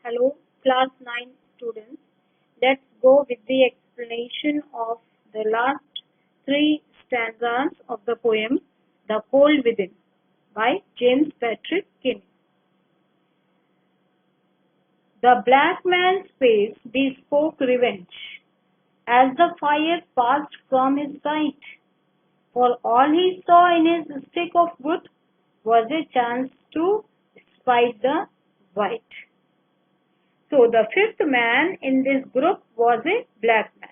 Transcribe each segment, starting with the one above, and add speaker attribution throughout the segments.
Speaker 1: Hello, class 9 students. Let's go with the explanation of the last three stanzas of the poem The Cold Within by James Patrick Kinney. The black man's face bespoke revenge as the fire passed from his sight. For all he saw in his stick of wood was a chance to spite the white. So the fifth man in this group was a black man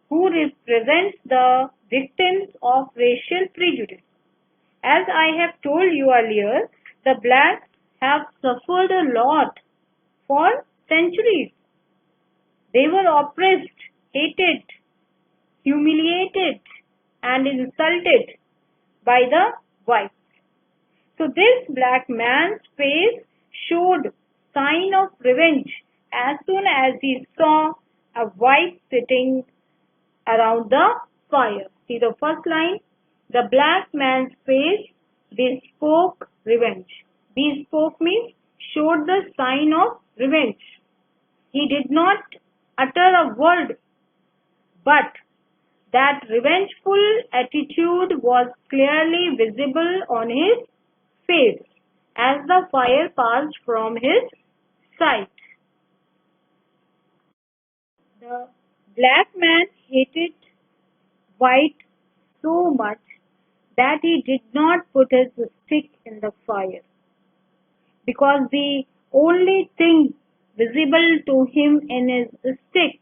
Speaker 1: who represents the victims of racial prejudice. As I have told you earlier, the blacks have suffered a lot for centuries. They were oppressed, hated, humiliated, and insulted by the whites. So this black man's face showed sign of revenge as soon as he saw a white sitting around the fire. See the first line. The black man's face bespoke revenge. Bespoke means showed the sign of revenge. He did not utter a word, but that revengeful attitude was clearly visible on his face as the fire passed from his sight. The black man hated white so much that he did not put his stick in the fire, because the only thing visible to him in his stick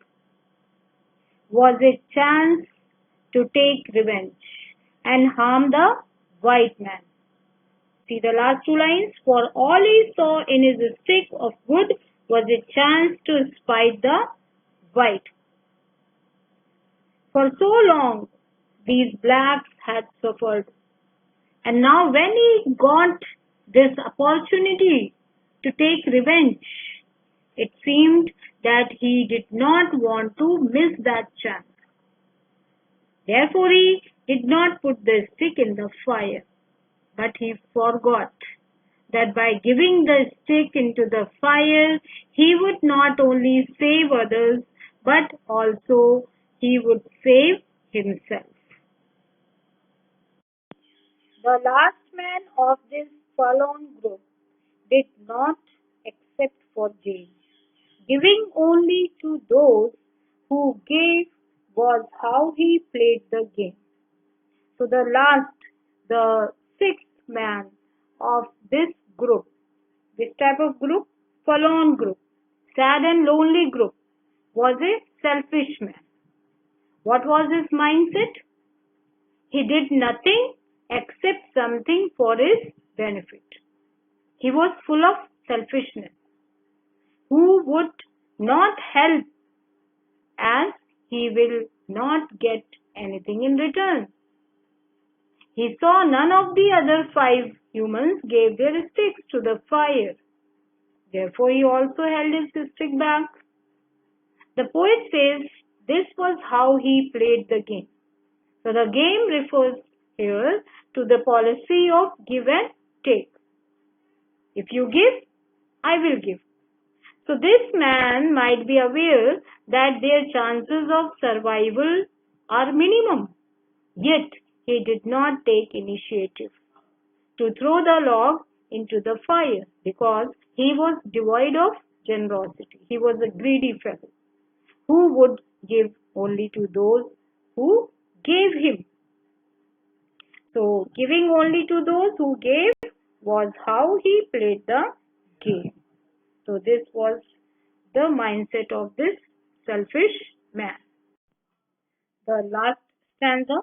Speaker 1: was a chance to take revenge and harm the white man. See the last two lines. For all he saw in his stick of wood was a chance to spite the white. For so long, these blacks had suffered. And now when he got this opportunity to take revenge, it seemed that he did not want to miss that chance. Therefore, he did not put the stick in the fire. But he forgot that by giving the stick into the fire, he would not only save others, but also he would save himself. The last man of this fallen group did not accept for gain. Giving only to those who gave was how he played the game. So the sixth man of this group, this type of group, forlorn group, sad and lonely group, was a selfish man. What was his mindset? He did nothing except something for his benefit. He was full of selfishness. Who would not help as he will not get anything in return? He saw none of the other 5 humans gave their sticks to the fire. Therefore, he also held his stick back. The poet says this was how he played the game. So the game refers here to the policy of give and take. If you give, I will give. So this man might be aware that their chances of survival are minimum. Yet, he did not take initiative to throw the log into the fire because he was devoid of generosity. He was a greedy fellow who would give only to those who gave him. So, giving only to those who gave was how he played the game. So, this was the mindset of this selfish man. The last stanza.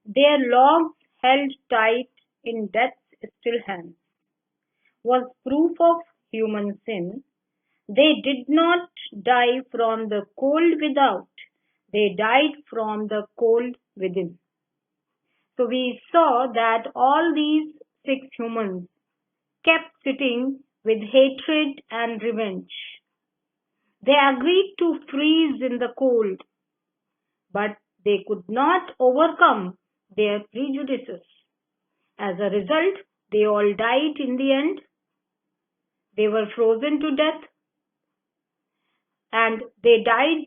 Speaker 1: Their logs held tight in death's still hands was proof of human sin. They did not die from the cold without. They died from the cold within. So we saw that all these 6 humans kept sitting with hatred and revenge. They agreed to freeze in the cold, but they could not overcome their prejudices. As a result, they all died in the end. They were frozen to death and they died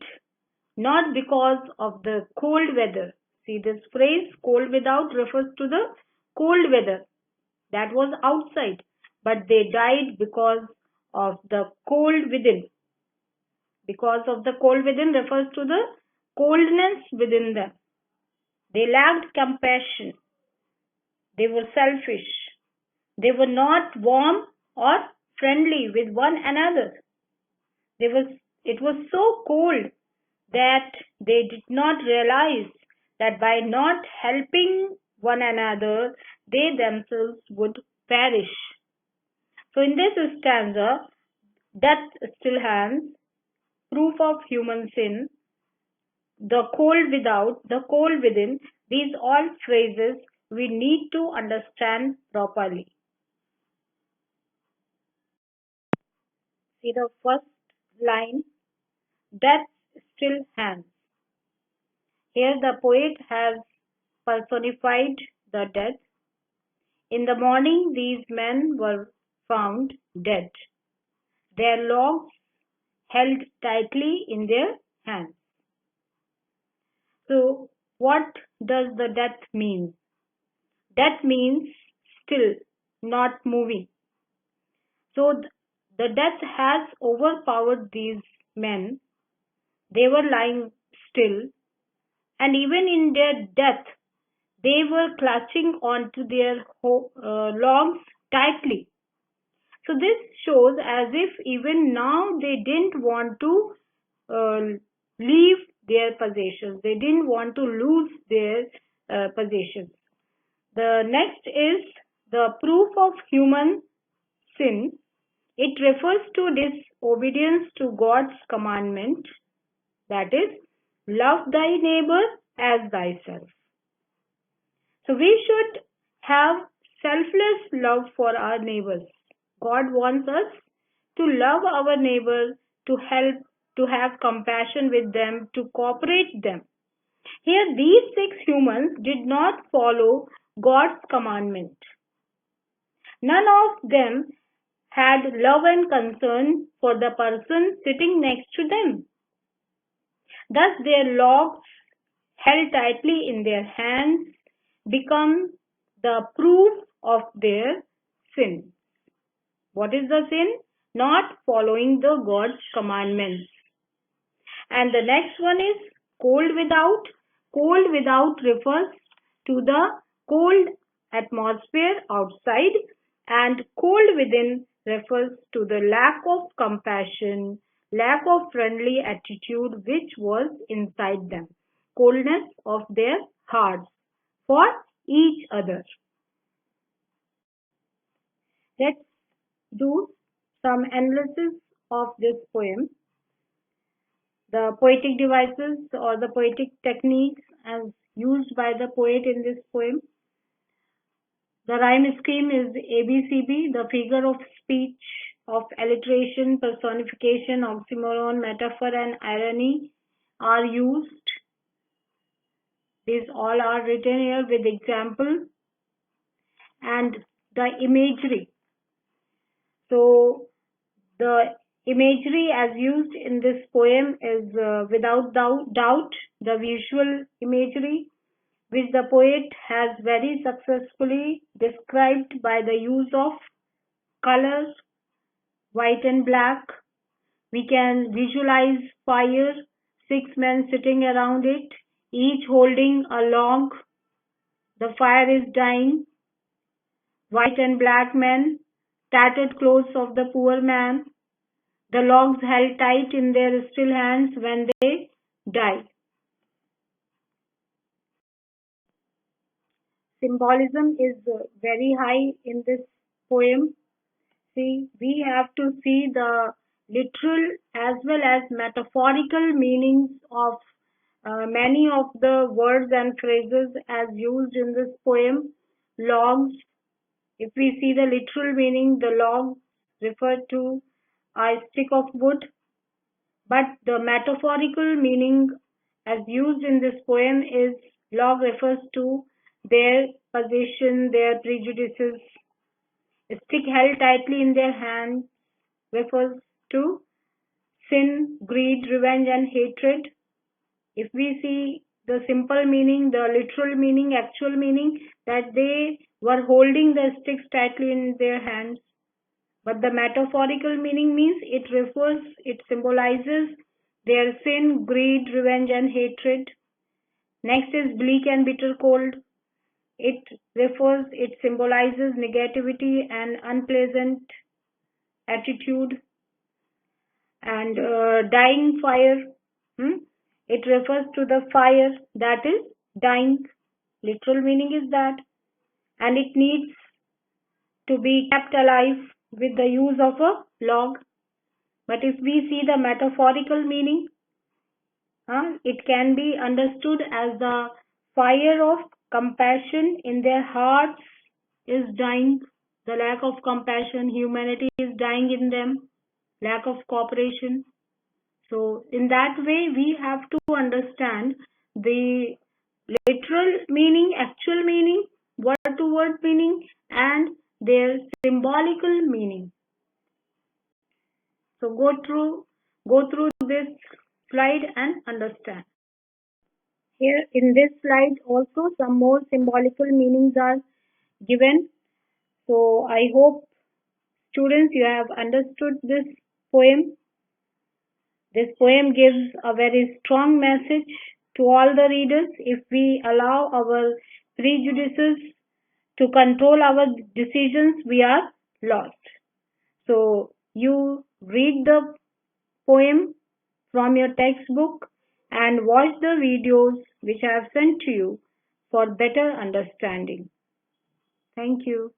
Speaker 1: not because of the cold weather. See, this phrase cold without refers to the cold weather that was outside, but they died because of the cold within. Because of the cold within refers to the coldness within them. They lacked compassion. They were selfish. They were not warm or friendly with one another. It was so cold that they did not realize that by not helping one another, they themselves would perish. So, in this stanza, death still hangs, proof of human sin, the cold without, the cold within, these all phrases we need to understand properly. See the first line, death still hangs. Here the poet has personified the dead. In the morning these men were found dead, their logs held tightly in their hands. So what does the death mean? Death means still, not moving. So the death has overpowered these men. They were lying still, and even in their death, they were clutching onto their logs tightly. So this shows as if even now they didn't want to uh, leave their possessions. They didn't want to lose their possessions. The next is the proof of human sin. It refers to disobedience to God's commandment, that is, love thy neighbor as thyself. So we should have selfless love for our neighbors. God wants us to love our neighbor, to help, to have compassion with them, to cooperate them. Here, these six humans did not follow God's commandment. None of them had love and concern for the person sitting next to them. Thus, their logs, held tightly in their hands, become the proof of their sin. What is the sin? Not following the God's commandments. And the next one is cold without. Cold without refers to the cold atmosphere outside, and cold within refers to the lack of compassion, lack of friendly attitude which was inside them, coldness of their hearts for each other. Let's do some analysis of this poem. The poetic devices or the poetic techniques as used by the poet in this poem. The rhyme scheme is ABCB, the figure of speech of alliteration, personification, oxymoron, metaphor, and irony are used. These all are written here with example. And the imagery. So the imagery as used in this poem is without doubt the visual imagery, which the poet has very successfully described by the use of colors, white and black. We can visualize fire, six men sitting around it, each holding a log. The fire is dying. White and black men, tattered clothes of the poor man, the logs held tight in their still hands when they die. Symbolism is very high in this poem. See, we have to see the literal as well as metaphorical meanings of many of the words and phrases as used in this poem. Logs, if we see the literal meaning, the log refer to a stick of wood, but the metaphorical meaning as used in this poem is log refers to their possession, their prejudices. A stick held tightly in their hand refers to sin, greed, revenge, and hatred. If we see the simple meaning, the literal meaning, actual meaning, that they were holding the sticks tightly in their hands. But the metaphorical meaning means it symbolizes their sin, greed, revenge, and hatred. Next is bleak and bitter cold. It symbolizes negativity and unpleasant attitude. And dying fire, hmm? It refers to the fire that is dying. Literal meaning is that, and it needs to be kept alive with the use of a log. But if we see the metaphorical meaning, it can be understood as the fire of compassion in their hearts is dying. The lack of compassion, humanity is dying in them, lack of cooperation. So, in that way, we have to understand the literal meaning, actual meaning, word to word meaning, and their symbolical meaning. So, go through this slide and understand. Here in this slide also some more symbolical meanings are given. So I hope students you have understood this poem. This poem gives a very strong message to all the readers. If we allow our prejudices to control our decisions, we are lost. So you read the poem from your textbook and watch the videos which I have sent to you for better understanding. Thank you.